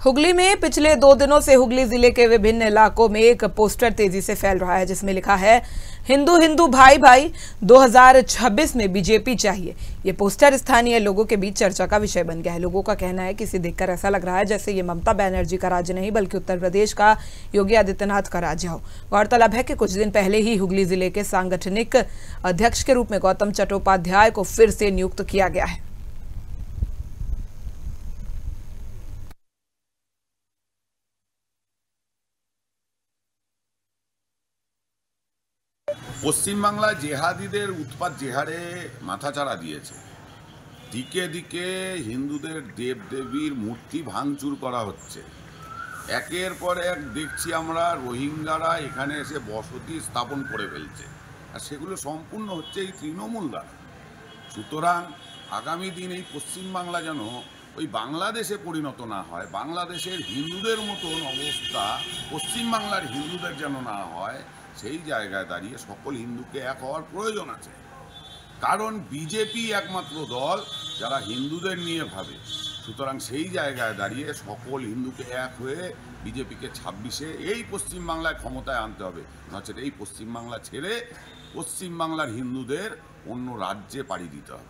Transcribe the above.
हुगली में पिछले 2 दिनों से हुगली जिले के विभिन्न इलाकों में एक पोस्टर तेजी से फैल रहा है जिसमें लिखा है हिंदू हिंदू भाई भाई 2026 में बीजेपी चाहिए। ये पोस्टर स्थानीय लोगों के बीच चर्चा का विषय बन गया है। लोगों का कहना है कि इसे देखकर ऐसा लग रहा है जैसे ये ममता बनर्जी का राज्य नहीं बल्कि उत्तर प्रदेश का योगी आदित्यनाथ का राज्य हो। गौरतलब है कि कुछ दिन पहले ही हुगली जिले के सांगठनिक अध्यक्ष के रूप में गौतम चट्टोपाध्याय को फिर से नियुक्त किया गया है। পশ্চিম বাংলায় জেহাদিদের উৎপাত জেহারে মাথাচাড়া দিয়েছে। দিকে দিকে হিন্দুদের দেবদেবীর মূর্তি ভাঙচুর করা হচ্ছে। একের পর এক দেখছি আমরা রোহিঙ্গারা এখানে এসে বসতি স্থাপন করে ফেলছে, আর সেগুলো সম্পূর্ণ হচ্ছে এই তৃণমূল দ্বারা। সুতরাং আগামী দিন এই পশ্চিমবাংলা যেন ওই বাংলাদেশে পরিণত না হয়, বাংলাদেশের হিন্দুদের মতন অবস্থা পশ্চিমবাংলার হিন্দুদের যেন না হয়, সেই জায়গায় দাঁড়িয়ে সকল হিন্দুকে এক হওয়ার প্রয়োজন আছে। কারণ বিজেপি একমাত্র দল যারা হিন্দুদের নিয়ে ভাবে। সুতরাং সেই জায়গায় দাঁড়িয়ে সকল হিন্দুকে এক হয়ে বিজেপিকে 26-এ এই পশ্চিমবাংলায় ক্ষমতায় আনতে হবে, নচেত এই পশ্চিমবাংলা ছেড়ে পশ্চিমবাংলার হিন্দুদের অন্য রাজ্যে পাড়ি দিতে হবে।